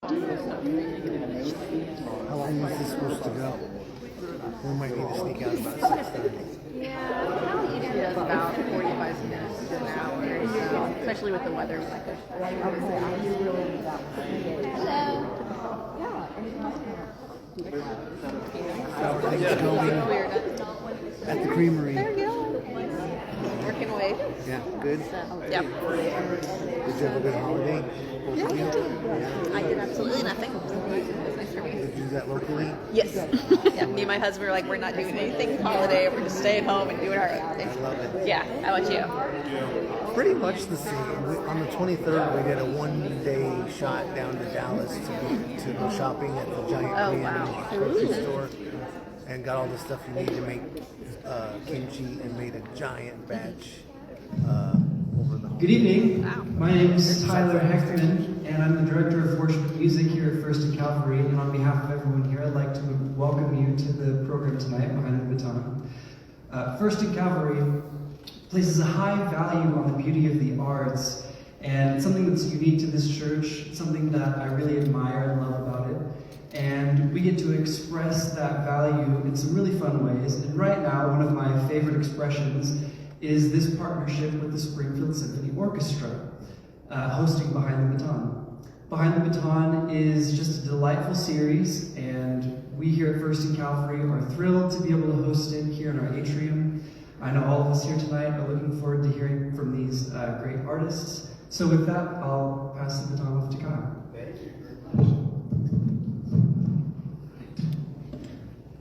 How long is this supposed to go? We might need to sneak out about 6:30. Yeah, usually does about 45 minutes to an hour, so, especially with the weather. Hello. How are things going at the creamery? There you go. Working away. Yeah, good? Yep. Did you have a good holiday? Yeah. I did absolutely nothing. It was nice for me. Did you do that locally? Yes. Yeah, me and my husband were like, we're not doing anything holiday. We're just staying home and doing our own thing. I love it. Yeah. How about you? Pretty much the same. On the 23rd, we did a one-day shot down to Dallas to go shopping at the giant Korean grocery store and got all the stuff you need to make kimchi and made a giant batch over the home. Good evening. Wow. My name is Tyler Heckman, and I'm the Director of Worship Music here at First and Calvary. And on behalf of everyone here, I'd like to welcome you to the program tonight, Behind the Baton. First and Calvary places a high value on the beauty of the arts, and it's something that's unique to this church, something that I really admire and love about it. And we get to express that value in some really fun ways. And right now, one of my favorite expressions is this partnership with the Springfield Symphony Orchestra, hosting Behind the Baton. Behind the Baton is just a delightful series, and we here at First and Calvary are thrilled to be able to host it here in our atrium. I know all of us here tonight are looking forward to hearing from these great artists. So with that, I'll pass the baton off to Kyle. Thank you very much.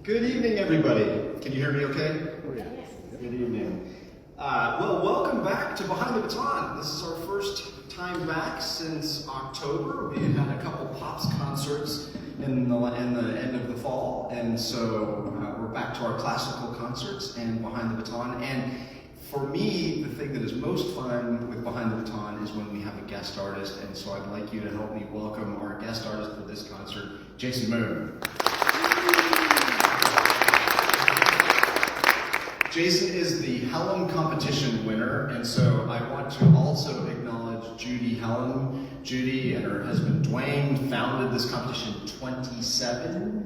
Good evening, everybody. Can you hear me okay? Yes. Good evening. Well, welcome back to Behind the Baton. This is our first time back since October. We had a couple Pops concerts in the end of the fall, and so we're back to our classical concerts and Behind the Baton. And for me, the thing that is most fun with Behind the Baton is when we have a guest artist, and so I'd like you to help me welcome our guest artist for this concert, Jason Moon. Jason is the Helen competition winner, and so I want to also acknowledge Judy Helen. Judy and her husband Dwayne founded this competition in 27,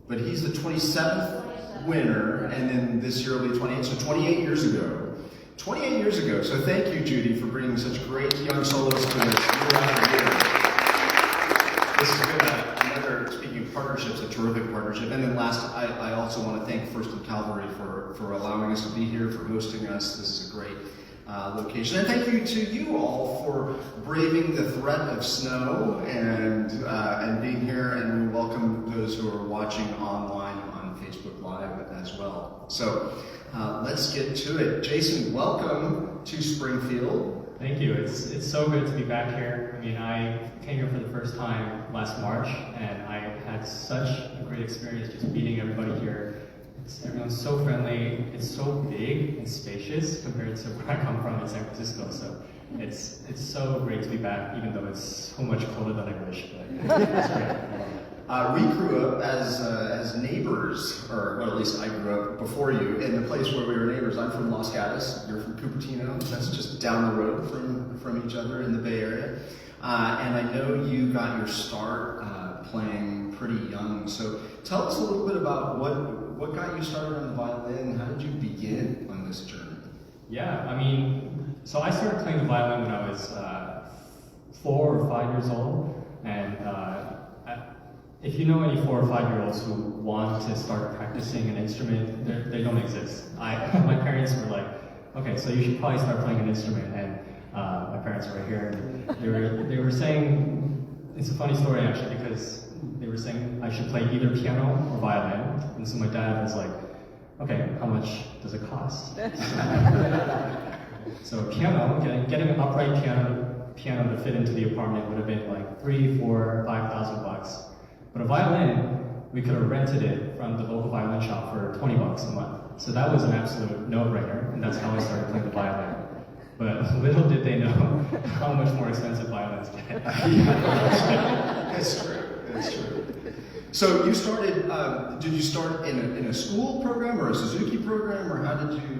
but he's the 27th winner, and then this year will be 28, so 28 years ago. 28 years ago, so thank you, Judy, for bringing such great young soloists to this year after year. This has been another, speaking of partnerships, a terrific partnership. And then last, I also want to thank First and Calvary for allowing us to be here, for hosting us. This is a great location. And thank you to you all for braving the threat of snow and being here. And we welcome those who are watching online on Facebook Live as well. So let's get to it. Jason, welcome to Springfield. Thank you. It's so good to be back here. I mean, I came here for the first time last March, and I had such a great experience just meeting everybody here. Everyone's so friendly. It's so big and spacious compared to where I come from in San Francisco. So it's so great to be back, even though it's so much colder than I wish. But it's great. We grew up as neighbors, or well, at least I grew up before you, in the place where we were neighbors. I'm from Los Gatos, you're from Cupertino, that's just down the road from each other in the Bay Area. And I know you got your start playing pretty young, so tell us a little bit about what got you started on the violin. How did you begin on this journey? Yeah, I mean, so I started playing the violin when I was 4 or 5 years old, and if you know any 4 or 5 year olds who want to start practicing an instrument, they don't exist. My parents were like, okay, so you should probably start playing an instrument, and my parents were right here, and they were saying, it's a funny story actually, because they were saying I should play either piano or violin, and so my dad was like, okay, how much does it cost? So piano, getting an upright piano to fit into the apartment would have been like $3,000, $4,000, $5,000. But a violin, we could have rented it from the local violin shop for $20 a month. So that was an absolute no-brainer, and that's how I started playing the violin. But little did they know how much more expensive violins get. That's true. That's true. So you started, did you start in a school program or a Suzuki program, or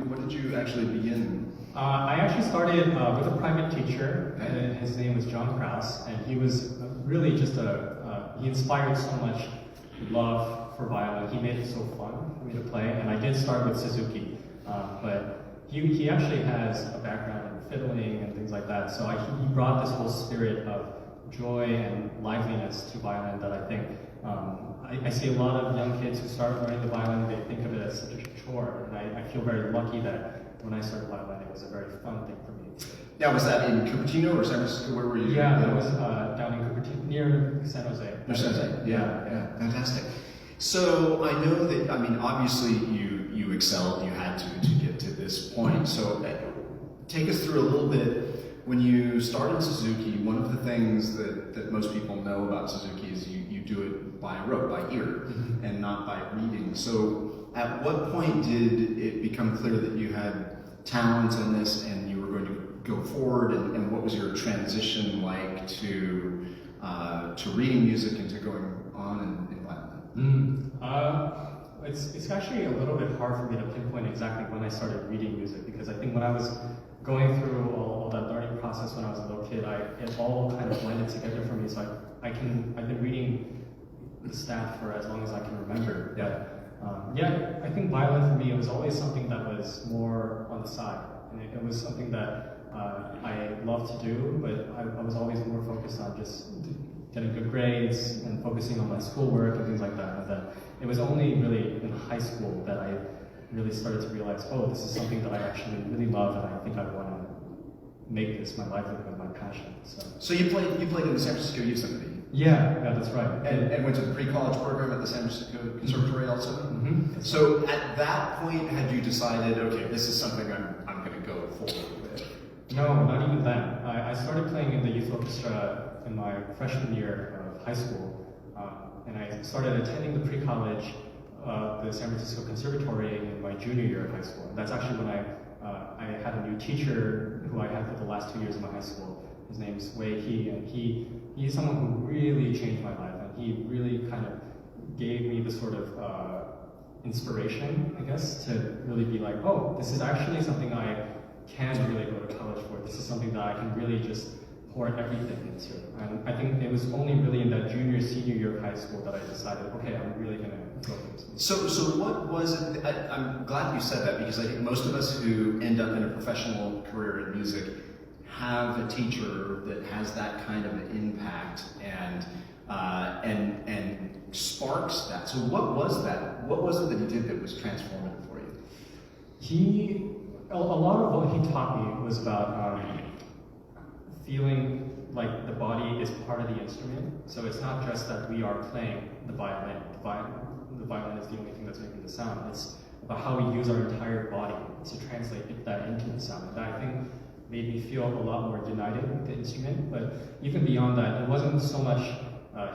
what did you actually begin? I actually started with a private teacher, and his name was John Krause, and he was really just he inspired so much love for violin. He made it so fun for me to play, and I did start with Suzuki, but he actually has a background in fiddling and things like that, so he brought this whole spirit of joy and liveliness to violin that I think, I see a lot of young kids who start learning the violin, they think of it as such a chore, and I feel very lucky that when I started violin, it was a very fun thing for me. Now, was that in Cupertino or San Francisco? Where were you? Yeah, that was down in Cupertino, near San Jose. Near San Jose, yeah, fantastic. So I know that, I mean, obviously you excelled, you had to get to this point. So take us through a little bit. When you started Suzuki, one of the things that most people know about Suzuki is you do it by rote, by ear, and not by reading. So at what point did it become clear that you had talent in this and you were going to go forward, and what was your transition like to reading music and to going on in violin? It's actually a little bit hard for me to pinpoint exactly when I started reading music, because I think when I was going through all that learning process when I was a little kid, it all kind of blended together for me. So I've been reading the staff for as long as I can remember. Yeah, I think violin for me, it was always something that was more on the side, and it was something that I loved to do, but I was always more focused on just getting good grades and focusing on my schoolwork and things like that. And then it was only really in high school that I really started to realize, oh, this is something that I actually really love, and I think I want to make this my livelihood, my passion. So you played in the San Francisco Youth Symphony? Yeah, that's right. And went to the pre-college program at the San Francisco Conservatory also? Mm-hmm. So at that point, had you decided, okay, this is something I'm going to go forward with? No, not even then. I started playing in the youth orchestra in my freshman year of high school, and I started attending the pre-college, the San Francisco Conservatory in my junior year of high school. And that's actually when I had a new teacher who I had for the last 2 years of my high school. His name's Wiley, and he's someone who really changed my life, and he really kind of gave me the sort of inspiration, I guess, to really be like, oh, this is actually something I can really go to college for. This is something that I can really just pour everything into. And I think it was only really in that senior year of high school that I decided, okay, I'm really going to go for this. So what was it, I'm glad you said that, because I think most of us who end up in a professional career in music have a teacher that has that kind of an impact and sparks that. So what was that? What was it that he did that was transformative for you? A lot of what he taught me was about feeling like the body is part of the instrument. So it's not just that we are playing the violin. The violin is the only thing that's making the sound. It's about how we use our entire body to translate that into the sound. And that, I think, made me feel a lot more united with the instrument. But even beyond that, it wasn't so much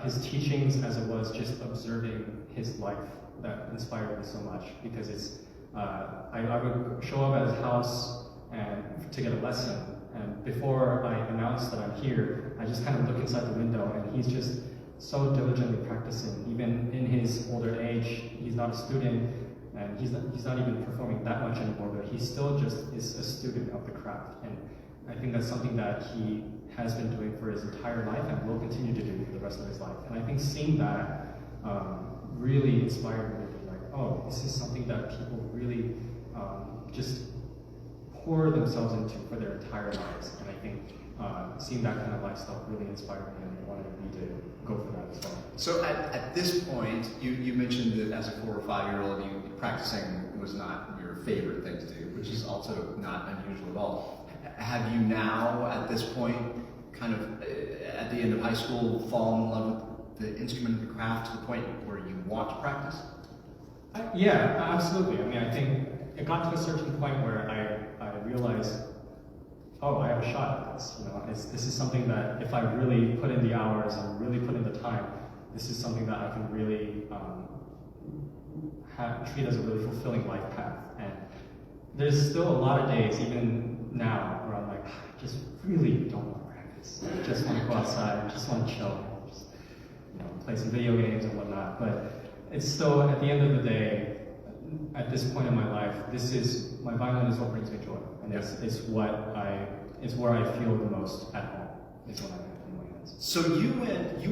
his teachings as it was just observing his life that inspired me so much, because it's I would show up at his house and to get a lesson, and before I announce that I'm here, I just kind of look inside the window, and he's just so diligently practicing. Even in his older age, he's not a student, and he's not even performing that much anymore, but he still just is a student of the craft. And I think that's something that he has been doing for his entire life and will continue to do for the rest of his life. And I think seeing that really inspired me to be like, oh, this is something that people really just pour themselves into for their entire lives. And I think seeing that kind of lifestyle really inspired me, and wanted me to go for that as well. So at this point, you mentioned that as a 4 or 5 year old, practicing was not your favorite thing to do, which is also not unusual at all. Have you now, at this point, kind of at the end of high school, fallen in love with the instrument and the craft to the point where you want to practice? Yeah, absolutely. I mean, I think it got to a certain point where I realized, oh, I have a shot at this. You know, this is something that if I really put in the hours and really put in the time, this is something that I can really treat as a really fulfilling life path. And there's still a lot of days, even now, where I'm like, I just really don't want to practice. I just want to go outside, I just want to chill, just, play some video games and whatnot. But it's still, at the end of the day, at this point in my life, my violin is what brings me joy, and it's where I feel the most at home. Is when I have it in my hands. So you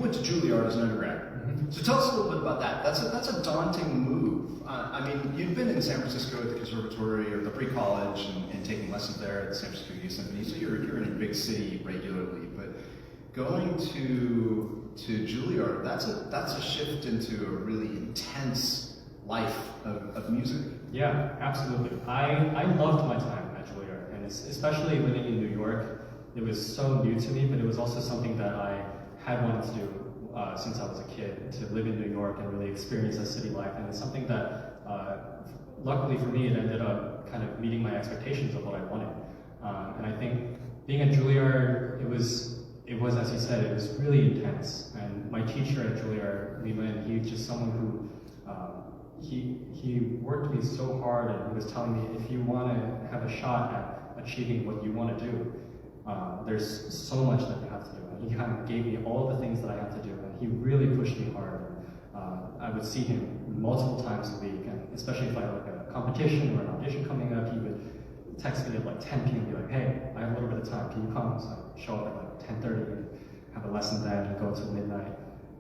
went to Juilliard as an undergrad. Mm-hmm. So tell us a little bit about that. That's a daunting move. I mean, you've been in San Francisco at the conservatory or the pre-college and taking lessons there at the San Francisco Youth Symphony. So you're in a big city regularly, but going to Juilliard, that's a shift into a really intense life of music. Yeah, absolutely. I loved my time at Juilliard, and especially living in New York. It was so new to me, but it was also something that I had wanted to do since I was a kid, to live in New York and really experience that city life. And it's something that, luckily for me, it ended up kind of meeting my expectations of what I wanted. And I think being at Juilliard, it was, as you said, it was really intense. And my teacher at Juilliard, Leland, he's just someone who, he worked me so hard, and he was telling me, if you want to have a shot at achieving what you want to do, there's so much that you have to do. And he kind of gave me all the things that I had to do, and he really pushed me hard. I would see him multiple times a week, and especially if I had like a competition or an audition coming up, he would text me at like 10 p.m. and be like, hey, I have a little bit of time, can you come? So I'd show up at like 10:30 and have a lesson then and go till midnight.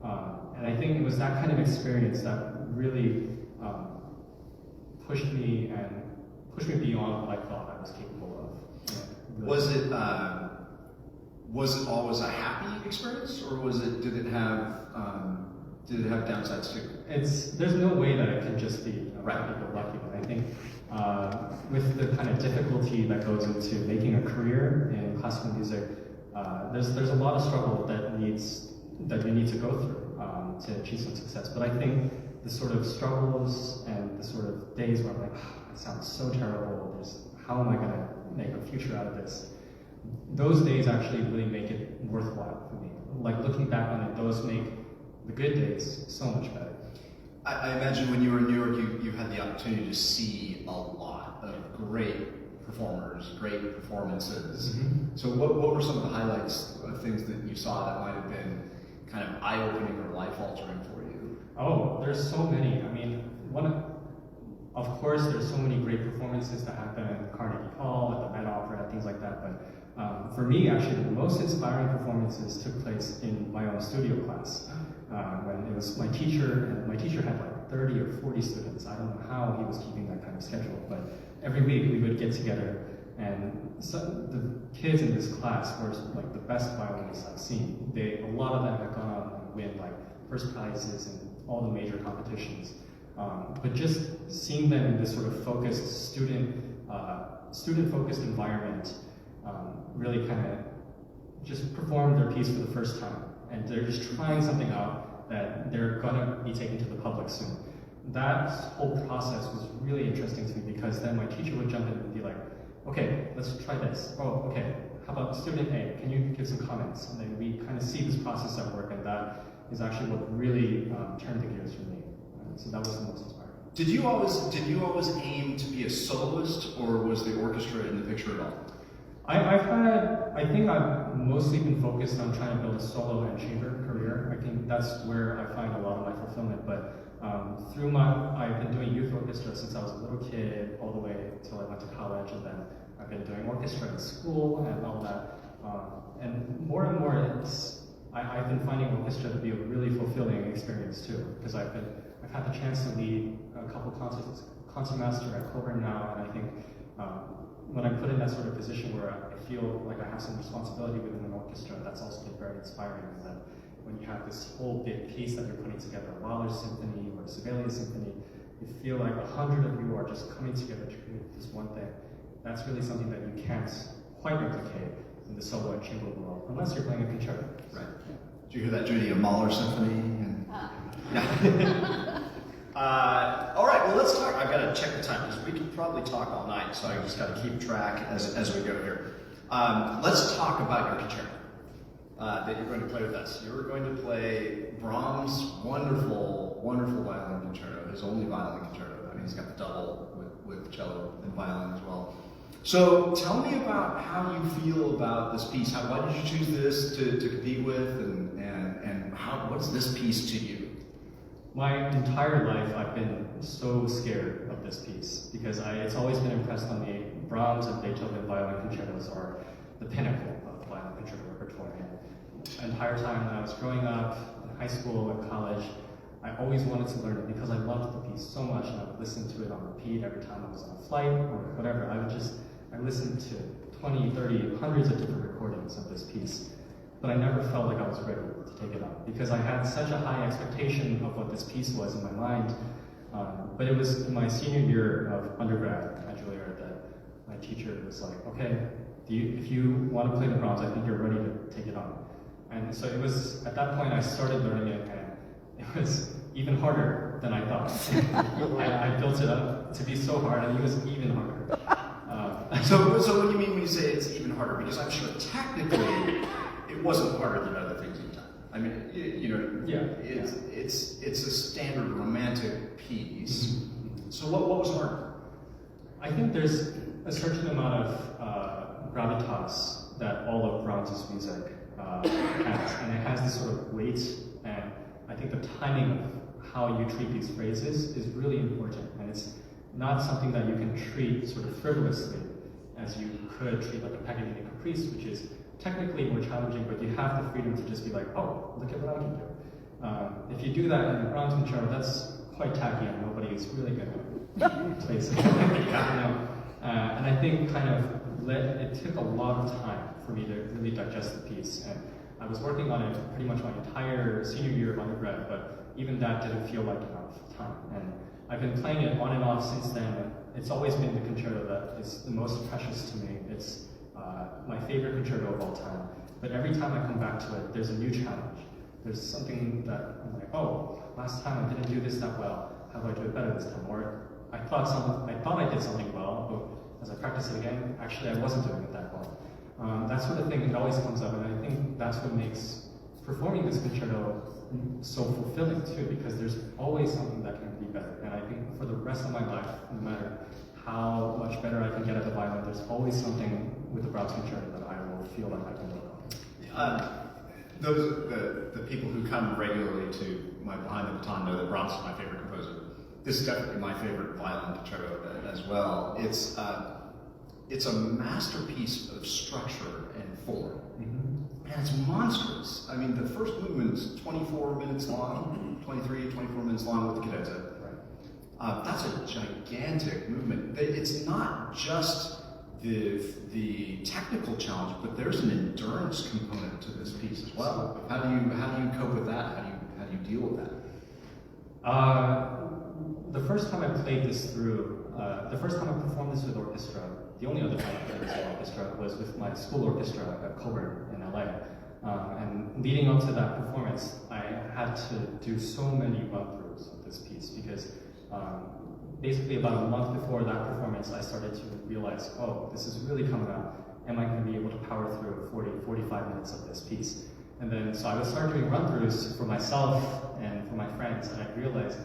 And I think it was that kind of experience that really pushed me beyond what I thought I was capable of. Yeah, Was it always a happy experience, or did it have downsides too? There's no way that it can just be happy-go-lucky, but I think with the kind of difficulty that goes into making a career in classical music, there's a lot of struggle that you need to go through to achieve some success. But I think the sort of struggles and the sort of days where I'm like, oh, it sounds so terrible, how am I going to make a future out of this? Those days actually really make it worthwhile for me. Like looking back on it, those make the good days so much better. I imagine when you were in New York, you had the opportunity to see a lot of great performers, great performances. Mm-hmm. So what were some of the highlights of things that you saw that might have been kind of eye-opening or life-altering for you? Oh, there's so many. I mean, of course, there's so many great performances that happen at Carnegie Hall, at the Met Opera, things like that. But for me, actually, the most inspiring performances took place in my own studio class. When it was my teacher, and my teacher had like 30 or 40 students. I don't know how he was keeping that kind of schedule, but every week we would get together, and the kids in this class were like the best violinists I've seen. A lot of them had gone on and win like first prizes in all the major competitions. But just seeing them in this sort of focused student-focused environment really kind of just performed their piece for the first time. And they're just trying something out that they're gonna be taken to the public soon. That whole process was really interesting to me, because then my teacher would jump in and be like, okay, let's try this. Oh, okay, how about student A? Can you give some comments? And then we kind of see this process at work, and that is actually what really turned the gears for me. So that was the most inspiring. Did you always aim to be a soloist, or was the orchestra in the picture at all? I think I've mostly been focused on trying to build a solo and chamber career. I think that's where I find a lot of my fulfillment. But I've been doing youth orchestra since I was a little kid, all the way until I went to college, and then I've been doing orchestra in school and all that. And more, I've been finding orchestra to be a really fulfilling experience too, because I've had the chance to lead a couple concertmaster at Coburn now, and I think when I'm put in that sort of position where I feel like I have some responsibility within an orchestra, that's also been very inspiring. And then when you have this whole big piece that you're putting together, a Mahler symphony or a Sibelius symphony, you feel like 100 of you are just coming together to create this one thing. That's really something that you can't quite replicate in the solo and chamber world, unless you're playing a concerto. Right. Did you hear that, Judy? A Mahler symphony? Yeah. All right, well, let's talk. I've got to check the time, because we could probably talk all night, so I just got to keep track as we go here. Let's talk about your concerto that you're going to play with us. You're going to play Brahms' wonderful, wonderful violin concerto, his only violin concerto. I mean, he's got the double with cello and violin as well. So tell me about how you feel about this piece. Why did you choose this to compete with, and what's this piece to you? My entire life, I've been so scared of this piece because it's always been impressed on me. Brahms and Beethoven violin concertos are the pinnacle of violin concerto repertoire. And the entire time when I was growing up, in high school and college, I always wanted to learn it because I loved the piece so much, and I would listen to it on repeat every time I was on a flight or whatever. I listened to 20, 30, hundreds of different recordings of this piece. But I never felt like I was ready to take it up because I had such a high expectation of what this piece was in my mind. But it was in my senior year of undergrad at Juilliard that my teacher was like, okay, if you want to play the Brahms, I think you're ready to take it on. And so it was, at that point I started learning it, and it was even harder than I thought. I built it up to be so hard, and it was even harder. So what do you mean when you say it's even harder? Because I'm sure technically it wasn't harder than other things you've done. I mean, it's a standard romantic piece. Mm-hmm. So what was harder? I think there's a certain amount of gravitas that all of Brahms' music has, and it has this sort of weight, and I think the timing of how you treat these phrases is really important, and it's not something that you can treat sort of frivolously as you could treat like a Paganini Caprice, which is technically more challenging, but you have the freedom to just be like, oh, look at what I can do. If you do that in the Brahms concerto, that's quite tacky, and nobody is really going to play something like that, you know? And I think it took a lot of time for me to really digest the piece, and I was working on it pretty much my entire senior year of undergrad, but even that didn't feel like enough time. And I've been playing it on and off since then, and it's always been the concerto that is the most precious to me. It's my favorite concerto of all time. But every time I come back to it, there's a new challenge. There's something that I'm like, oh, last time I didn't do this that well. How do I do it better this time? Or I thought I did something well, but as I practice it again, actually I wasn't doing it that well. That sort of thing, it always comes up, and I think that's what makes performing this concerto so fulfilling too, because there's always something that can be better. And I think for the rest of my life, no matter how much better I can get at the violin, there's always something with the Brahms concerto that I will feel like I can work on. The people who come regularly to my Behind the Baton know that Brahms is my favorite composer. This is definitely my favorite violin concerto as well. It's a masterpiece of structure and form. Mm-hmm. And it's monstrous. I mean, the first movement's 24 minutes long, 23, 24 minutes long with the cadenza. Right. That's a gigantic movement. It's not just the technical challenge, but there's an endurance component to this piece as well. How do you cope with that? How do you deal with that? The first time I played this through, the first time I performed this with orchestra, the only other time I played this with orchestra was with my school orchestra at Coburn in LA. And leading up to that performance, I had to do so many run-throughs of this piece because basically about a month before that performance, I started to realize, oh, this is really coming up. Am I going to be able to power through 40, 45 minutes of this piece? And then, so I would start doing run-throughs for myself and for my friends, and I realized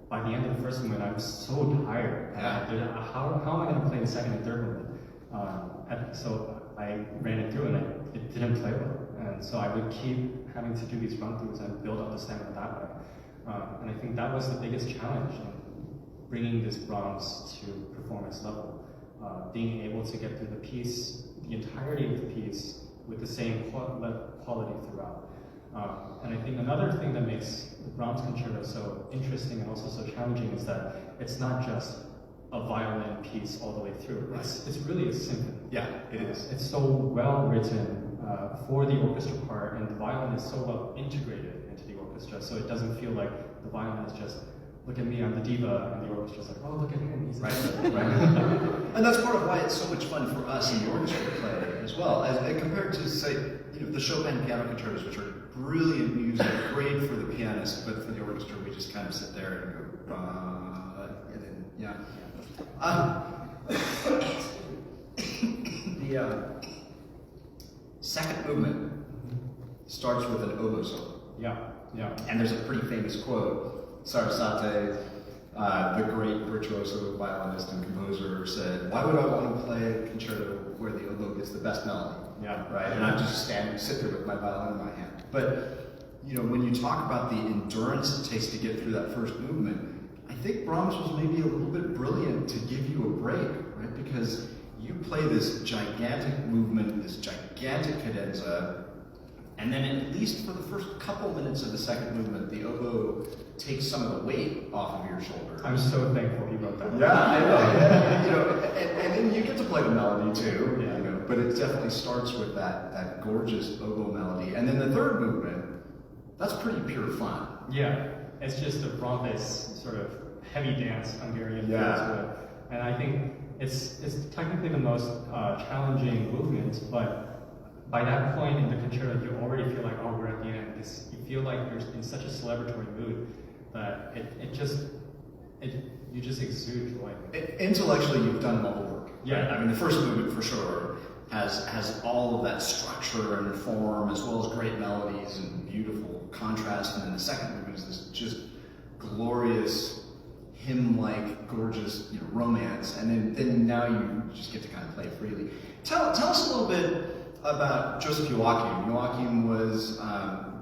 by the end of the first movement, I was so tired. How am I going to play the second and third movement? So I ran it through, and it didn't play well. And so I would keep having to do these run-throughs and build up the stamina that way. And I think that was the biggest challenge in bringing this Brahms to performance level. Being able to get through the piece, the entirety of the piece, with the same quality throughout. And I think another thing that makes the Brahms concerto so interesting and also so challenging is that it's not just a violin piece all the way through. Right. It's really a symphony. Yeah, it is. It's so well written for the orchestra part, and the violin is so well integrated into the orchestra, so it doesn't feel like the violin is just, look at me, I'm the diva, and the orchestra's like, oh, look at him, he's right. And that's part of why it's so much fun for us in the orchestra to play as well, as compared to, say, the Chopin piano concertos, which are brilliant music, great for the pianist, but for the orchestra, we just kind of sit there and go, and then, yeah. The second movement starts with an oboe solo. Yeah. And there's a pretty famous quote. Sarasate, the great virtuoso violinist and composer, said, "Why would I want to play a concerto where the oboe gets the best melody?" Yeah. Right? And I'm just sit there with my violin in my hand. But when you talk about the endurance it takes to get through that first movement, I think Brahms was maybe a little bit brilliant to give you a break, right? Because you play this gigantic movement, this gigantic cadenza, and then at least for the first couple minutes of the second movement, the oboe takes some of the weight off of your shoulder. I'm so thankful he wrote that. Yeah, I know. And then you get to play the melody too. Yeah. But it definitely starts with that gorgeous oboe melody, and then the third movement, that's pretty pure fun. Yeah, it's just a Brahms sort of heavy dance Hungarian feel to it, and I think it's technically the most challenging movement, but by that point in the concerto, you already feel like, oh, we're at the end. You feel like you're in such a celebratory mood that you just exude joy. Intellectually, you've done all the work. Yeah. Right? I mean, the first movement for sure has all of that structure and form, as well as great melodies and beautiful contrast, and then the second movement is this just glorious hymn-like, gorgeous romance, and then now you just get to kind of play freely. Tell us a little bit about Joseph Joachim. Joachim was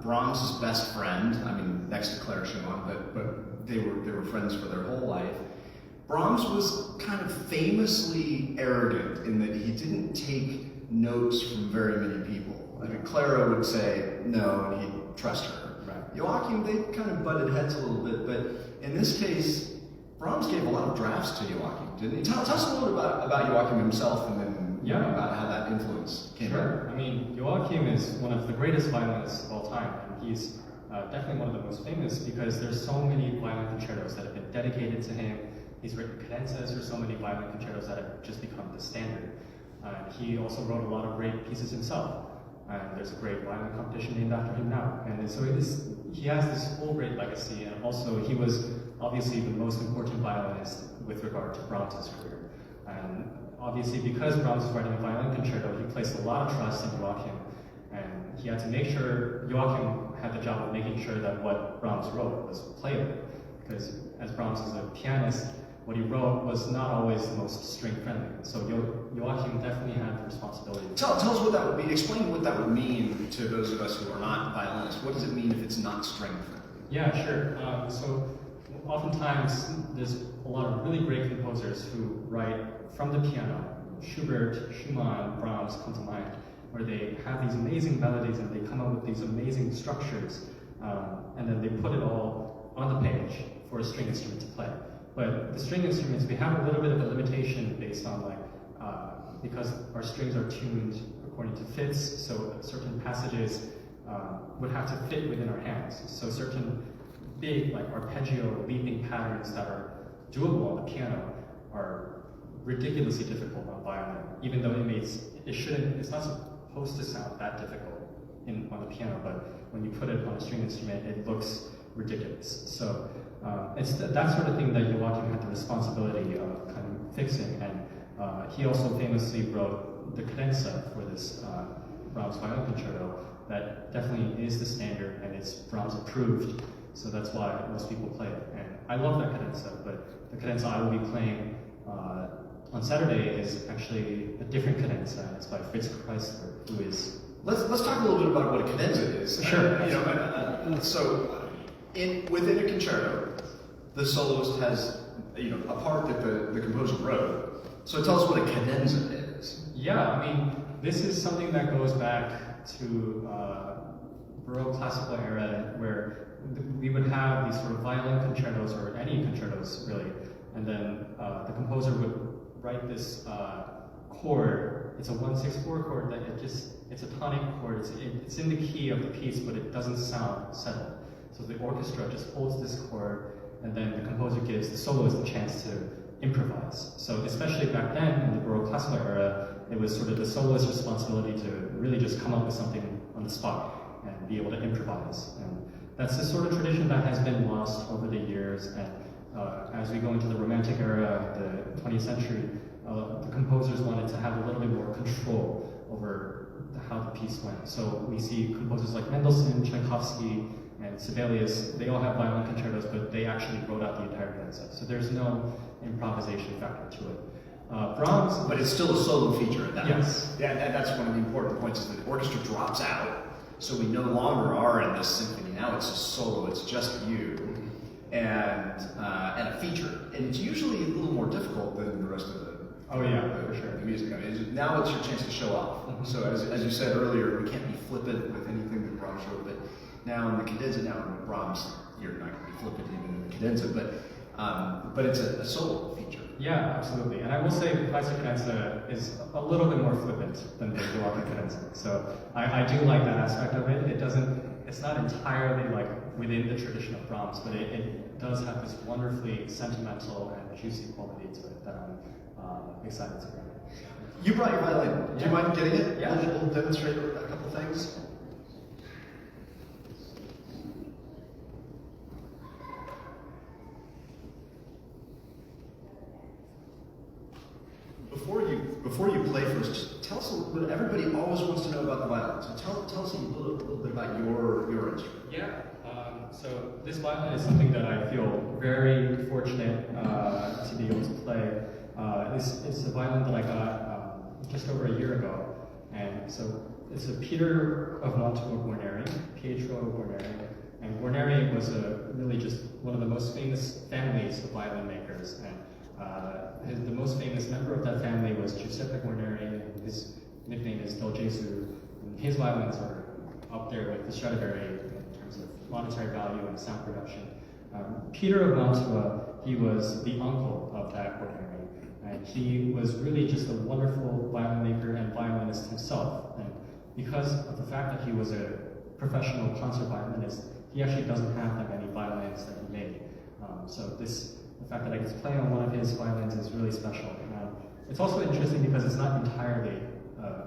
Brahms' best friend. I mean, next to Claire Schumann, but they were friends for their whole life. Brahms was kind of famously arrogant in that he didn't take notes from very many people. I mean, Clara would say no, and he'd trust her. Right. Joachim, they kind of butted heads a little bit, but in this case, Brahms gave a lot of drafts to Joachim, didn't he? Tell us a little bit about Joachim himself, and then about how that influence came Sure. I mean, Joachim is one of the greatest violinists of all time, and he's definitely one of the most famous because there's so many violin concertos that have been dedicated to him. He's written cadenzas for so many violin concertos that have just become the standard. He also wrote a lot of great pieces himself. And there's a great violin competition named after him now. And so he has this whole great legacy, and also he was obviously the most important violinist with regard to Brahms' career. And obviously because Brahms was writing a violin concerto, he placed a lot of trust in Joachim, and he had to make sure, Joachim had the job of making sure that what Brahms wrote was playable, because as Brahms is a pianist, what he wrote was not always the most string-friendly. So Joachim definitely had the responsibility. Tell us what that would mean. Explain what that would mean to those of us who are not violinists. What does it mean if it's not string-friendly? Yeah, sure. So oftentimes there's a lot of really great composers who write from the piano. Schubert, Schumann, Brahms come to mind, where they have these amazing melodies and they come up with these amazing structures, and then they put it all on the page for a string instrument to play. But the string instruments, we have a little bit of a limitation based on because our strings are tuned according to fits, so certain passages would have to fit within our hands. So certain big, arpeggio, leaping patterns that are doable on the piano are ridiculously difficult on violin, even though it's not supposed to sound that difficult on the piano, but when you put it on a string instrument, it looks ridiculous. So it's that sort of thing that Joachim had the responsibility of kind of fixing, and he also famously wrote the cadenza for this Brahms violin concerto that definitely is the standard, and it's Brahms approved, so that's why most people play it. And I love that cadenza, but the cadenza I will be playing on Saturday is actually a different cadenza, and it's by Fritz Kreisler, who is... Let's talk a little bit about what a cadenza is. Sure. Within a concerto, the soloist has a part that the composer wrote. So tell us what a cadenza is. Yeah, I mean, this is something that goes back to Baroque classical era, where we would have these sort of violin concertos, or any concertos really, and then the composer would write this chord. It's a 1/6/4 chord that it's a tonic chord. It's in the key of the piece, but it doesn't sound settled. So the orchestra just holds this chord, and then the composer gives the soloist a chance to improvise. So especially back then, in the Baroque classical era, it was sort of the soloist's responsibility to really just come up with something on the spot and be able to improvise. And that's the sort of tradition that has been lost over the years. And as we go into the Romantic era, the 20th century, the composers wanted to have a little bit more control over how the piece went. So we see composers like Mendelssohn, Tchaikovsky, and Sibelius. They all have violin concertos, but they actually wrote out the entire cadenza. So there's no improvisation factor to it. Brahms... But it's still a solo feature at that point. Yes. Yeah, that's one of the important points, is that the orchestra drops out, So we no longer are in this symphony. Now it's a solo. It's just you, and a feature. And it's usually a little more difficult than the rest of the. Oh yeah, for sure. The music. I mean, now it's your chance to show off. So as you said earlier, we can't be flippant with anything that Brahms wrote. But now in the cadenza, now in Brahms, you're not going to be flippant even in the cadenza. But it's a solo feature. Yeah, absolutely. And I will say classic cadenza is a little bit more flippant than the Baroque cadenza. So I do like that aspect of it. It's not entirely like within the tradition of Brahms, but it does have this wonderfully sentimental and juicy quality to it that I'm excited to bring. You brought your violin. Do you mind getting it? Yeah. We'll demonstrate a couple things. Before you play first, just tell us a little bit. Everybody always wants to know about the violin. So tell us a little bit about your instrument. Yeah. So this violin is something that I feel very fortunate to be able to play. It's a violin that I got just over a year ago, and so it's a Peter of Montemor Pietro Guarneri, and Guarneri was really just one of the most famous families of violin makers, and the most famous member of that family was Giuseppe Guarneri, and his nickname is Del Gesù. And his violins are up there with the Stradivari in terms of monetary value and sound production. Peter of Mantua, he was the uncle of that Guarneri, and he was really just a wonderful violin maker and violinist himself. And because of the fact that he was a professional concert violinist, he actually doesn't have that many violins that he made. So the fact that I get to play on one of his violins is really special. It's also interesting because it's not entirely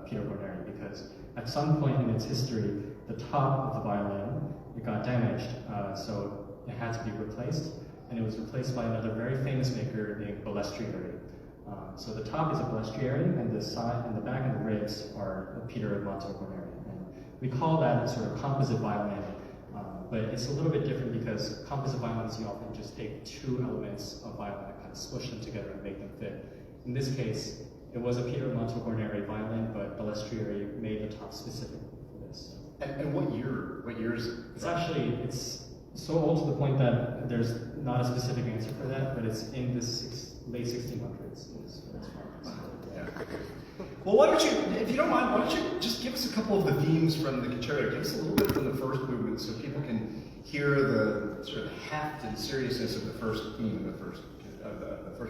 Peter Guarneri, because at some point in its history, the top of the violin, it got damaged, so it had to be replaced, and it was replaced by another very famous maker named Balestrieri. So the top is a Balestrieri, and the side and the back and the ribs are Peter of Montemor. And we call that a sort of composite violin. But it's a little bit different because composite violins, you often just take two elements of violin and kind of squish them together and make them fit. In this case, it was a Peter Montemor violin, but Balestrieri made the top specific for this. And what year is it? It's so old to the point that there's not a specific answer for that, but it's in the late 1600s. Yeah. Well, why don't you, if you don't mind, why don't you just give us a couple of the themes from the concerto? Give us a little bit from the first movement so people can hear the sort of heft and seriousness of the first theme of the first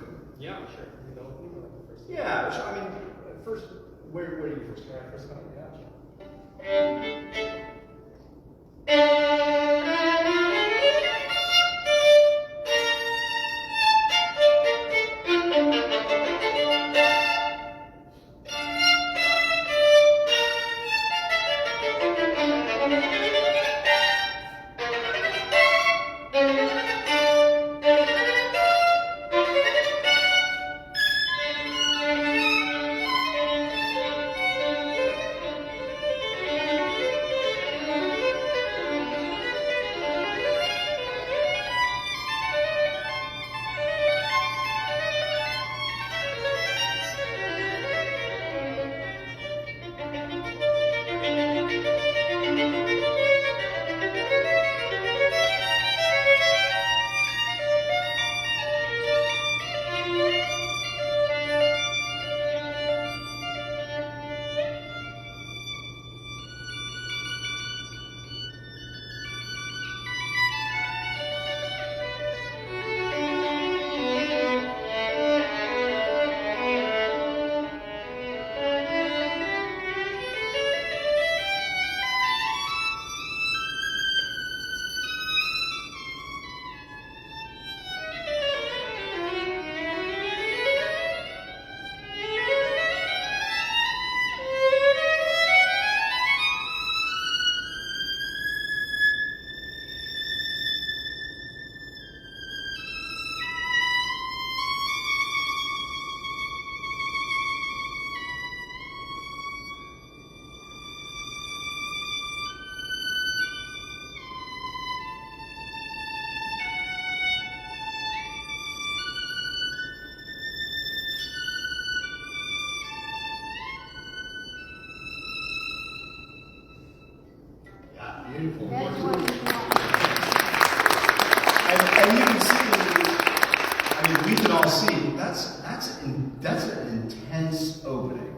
movement. Yeah, sure. Yeah, sure. I mean, first, where do you first start? First come? Yeah, sure. And you can see, I mean, we can all see, that's an intense opening.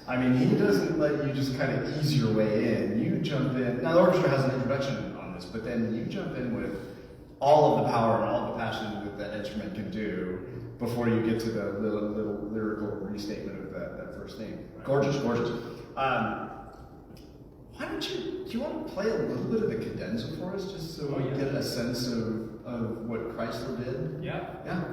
I mean, he doesn't let you just kind of ease your way in. You jump in. Now, the orchestra has an introduction on this, but then you jump in with all of the power and all of the passion that that instrument can do before you get to the little lyrical restatement of that first theme. Gorgeous, gorgeous. Why don't do you want to play a little bit of the cadenza for us, just so we get a sense of what Chrysler did? Yeah. Yeah.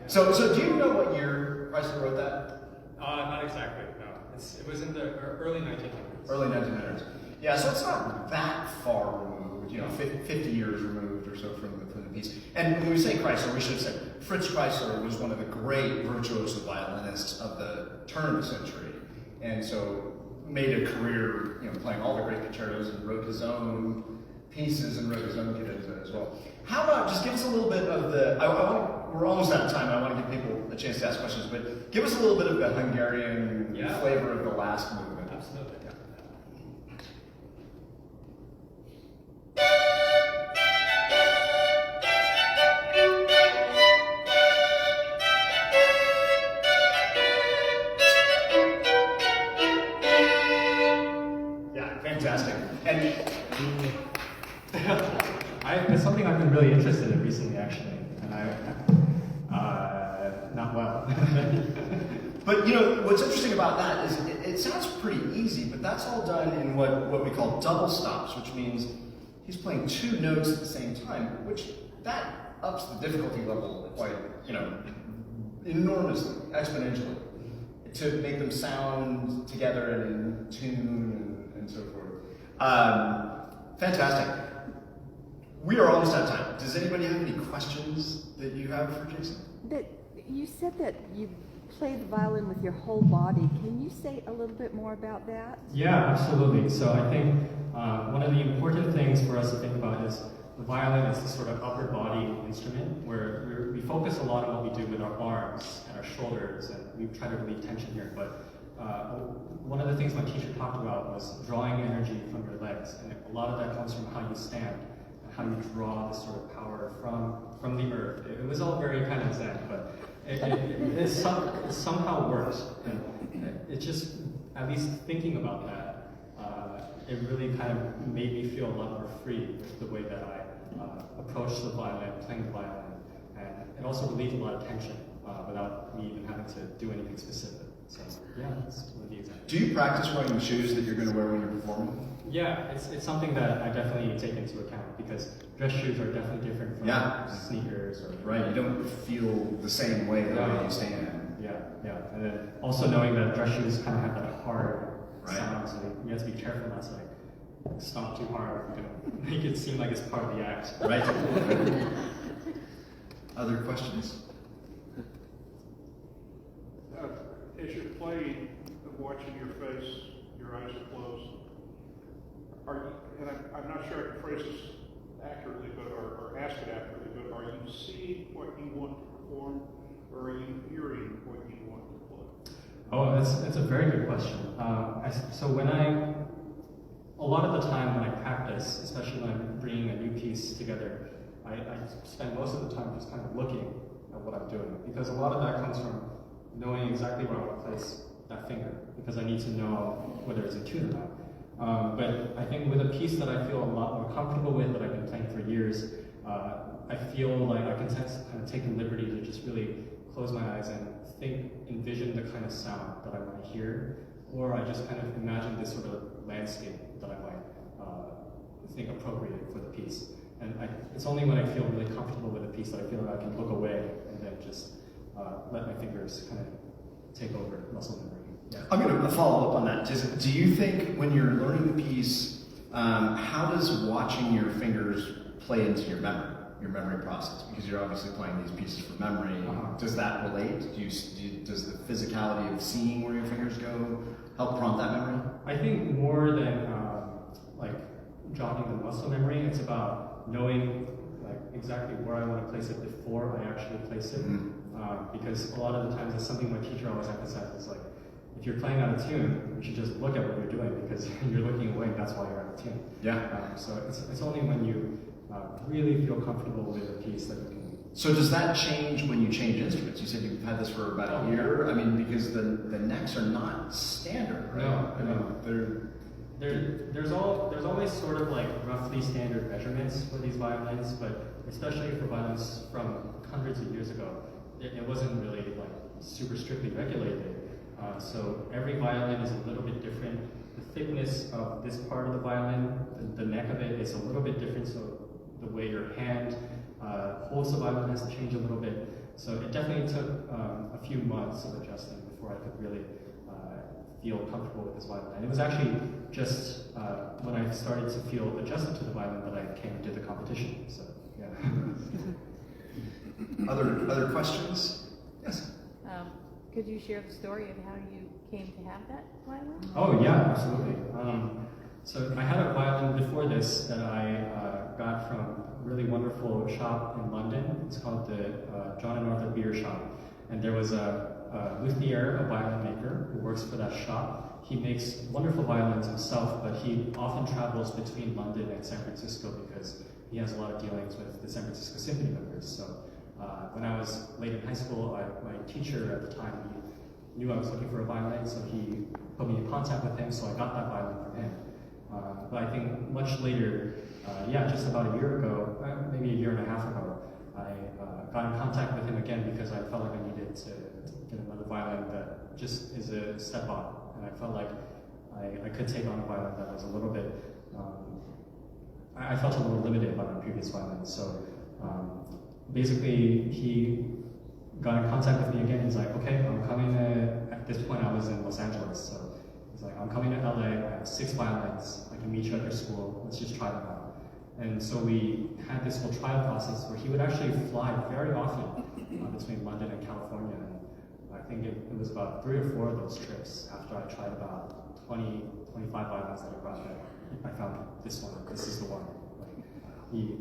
So do you know what year Chrysler wrote that? Not exactly, no. It was in the early 1900s. Early 1900s. Yeah, so it's not that far removed, 50 years removed or so from the piece. And when we say Chrysler, we should say Fritz Chrysler was one of the great virtuoso violinists of the turn of the century. And so made a career, playing all the great concertos, and wrote his own pieces and wrote his own cadenza as well. How about just give us a little bit of the, we're almost out of time, I want to give people a chance to ask questions, but give us a little bit of the Hungarian flavor of the last movement. Absolutely. Yeah, fantastic. And it's something I've been really interested in recently, actually, and not well. But what's interesting about that is it sounds pretty easy, but that's all done in what we call double stops, which means he's playing two notes at the same time, which that ups the difficulty level quite, enormously, exponentially, to make them sound together and in tune and so forth. Fantastic. We are almost out of time. Does anybody have any questions that you have for Jason? You said that you play the violin with your whole body. Can you say a little bit more about that? Yeah, absolutely. So I think one of the important things for us to think about is the violin is this sort of upper body instrument where we focus a lot on what we do with our arms and our shoulders, and we try to relieve tension here. But one of the things my teacher talked about was drawing energy from your legs, and a lot of that comes from how you stand. How you draw this sort of power from the earth. It was all very kind of zen, but it somehow works. And it just, at least thinking about that, it really kind of made me feel a lot more free with the way that I approached the violin, playing the violin, and it also relieved a lot of tension without me even having to do anything specific. So yeah, that's one of the examples. Do you practice wearing the shoes that you're going to wear when you're performing? Yeah, it's something that I definitely take into account because dress shoes are definitely different from sneakers or right. You don't feel the same way the way you stand. Yeah, and then also knowing that dress shoes kind of have that hard sound, so you have to be careful not to like stomp too hard. You can make it seem like it's part of the act. Right. Other questions? As you're playing, watching your face, your eyes are closed. I'm not sure I can phrase this accurately, or ask it accurately, but are you seeing what you want to perform, or are you hearing what you want to play? Oh, that's a very good question. So a lot of the time when I practice, especially when I'm bringing a new piece together, I spend most of the time just kind of looking at what I'm doing, because a lot of that comes from knowing exactly where I want to place that finger because I need to know whether it's in tune or not. But I think with a piece that I feel a lot more comfortable with, that I've been playing for years, I feel like I can kind of take the liberty to just really close my eyes and envision the kind of sound that I want to hear, or I just kind of imagine this sort of landscape that I might think appropriate for the piece. And it's only when I feel really comfortable with a piece that I feel like I can look away and then just let my fingers kind of take over muscle memory. Yeah. I'm going to follow up on that. Do you think when you're learning the piece, how does watching your fingers play into your memory process? Because you're obviously playing these pieces for memory. Does that relate? Does the physicality of seeing where your fingers go help prompt that memory? I think more than like jogging the muscle memory, it's about knowing like exactly where I want to place it before I actually place it. Because a lot of the times, it's something my teacher always emphasizes, like, if you're playing out of tune, you should just look at what you're doing, because you're looking away, that's why you're out of tune. Yeah. So it's only when you really feel comfortable with a piece that you can. So does that change when you change instruments? You said you've had this for about a year. I mean, because the necks are not standard, right? No, I mean, there's always sort of like roughly standard measurements for these violins, but especially for violins from hundreds of years ago, it wasn't really like super strictly regulated. So every violin is a little bit different. The thickness of this part of the violin, the neck of it, is a little bit different. So the way your hand holds the violin has to change a little bit. So it definitely took a few months of adjusting before I could really feel comfortable with this violin. And it was actually just when I started to feel adjusted to the violin that I came and did the competition. So yeah. Other questions? Yes. Could you share the story of how you came to have that violin? Oh yeah, absolutely. So I had a violin before this that I got from a really wonderful shop in London. It's called the John and Arthur Beer Shop. And there was a luthier, a violin maker, who works for that shop. He makes wonderful violins himself, but he often travels between London and San Francisco because he has a lot of dealings with the San Francisco Symphony members. So when I was late in high school, my teacher at the time, he knew I was looking for a violin, so he put me in contact with him, so I got that violin from him. But I think much later, just about a year ago, maybe a year and a half ago, I got in contact with him again because I felt like I needed to get another violin that just is a step on. And I felt like I could take on a violin that was a little bit, I felt a little limited by my previous violin. So basically, he got in contact with me again. He's like, okay, I'm coming at this point I was in Los Angeles. So he's like, I'm coming to LA, I have 6 violins, I can meet you at your school, let's just try them out. And so we had this whole trial process where he would actually fly very often between London and California. And I think it was about 3 or 4 of those trips after I tried about 20, 25 violins that I brought back. I found this one, this is the one.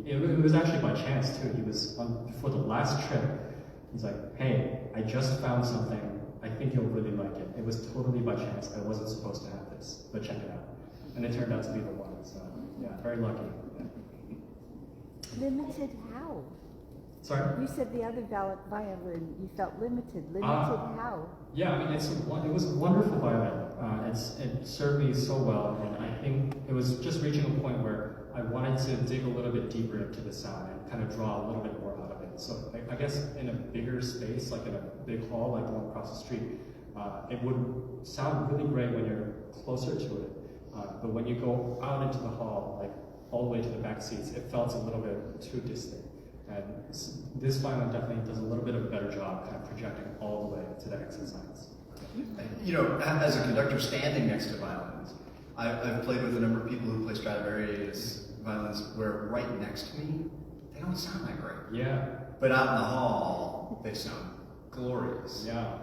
It was actually by chance too. He was before the last trip. He's like, "Hey, I just found something. I think you'll really like it." It was totally by chance. I wasn't supposed to have this, but check it out. And it turned out to be the one. So yeah, very lucky. Yeah. Limited how? Sorry. You said the other violin you felt limited. Limited how? Yeah, I mean it was a wonderful violin. It served me so well, and I think it was just reaching a point where I wanted to dig a little bit deeper into the sound and kind of draw a little bit more out of it. So I guess in a bigger space, like in a big hall, like the one across the street, it would sound really great when you're closer to it. But when you go out into the hall, like all the way to the back seats, it felt a little bit too distant. And this violin definitely does a little bit of a better job kind of projecting all the way to the exit sides. You know, as a conductor standing next to violins, I've played with a number of people who play Stradivarius violins where right next to me, they don't sound that great. Yeah. But out in the hall, they sound glorious. Yeah.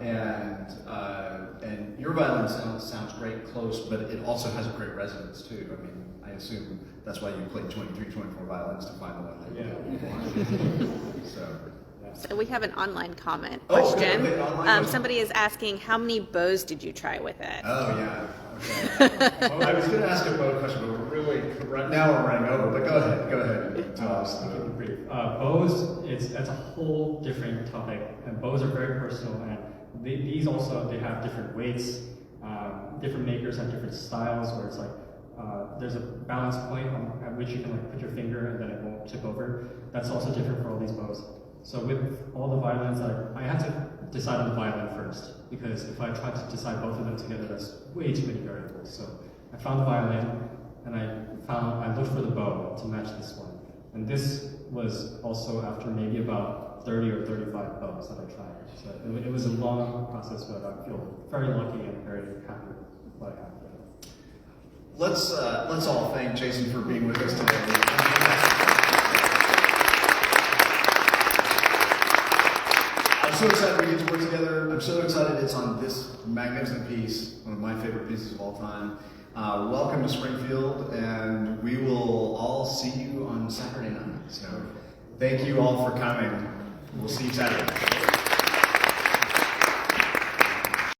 And your violin sounds great close, but it also has a great resonance too. I mean, I assume that's why you played 23, 24 violins to find the one that you want. So we have an online comment Oh, question. okay, online. Somebody is asking, how many bows did you try with it? Oh, yeah. Okay. I was going to ask a bow question, but right now we're running over. But go ahead. Tell us. I'll keep it brief. Bows, that's a whole different topic, and bows are very personal, and these also, they have different weights. Different makers have different styles where it's like, there's a balance point at which you can like put your finger and then it won't tip over. That's also different for all these bows. So with all the violins, I had to decide on the violin first, because if I tried to decide both of them together, that's way too many variables. So I found the violin, and I looked for the bow to match this one. And this was also after maybe about 30 or 35 bows that I tried. So it was a long process, but I feel very lucky and very happy with what I have. Let's all thank Jason for being with us today. I'm so excited we get to work together. I'm so excited it's on this magnificent piece, one of my favorite pieces of all time. Welcome to Springfield, and we will all see you on Saturday night. So thank you all for coming. We'll see you Saturday.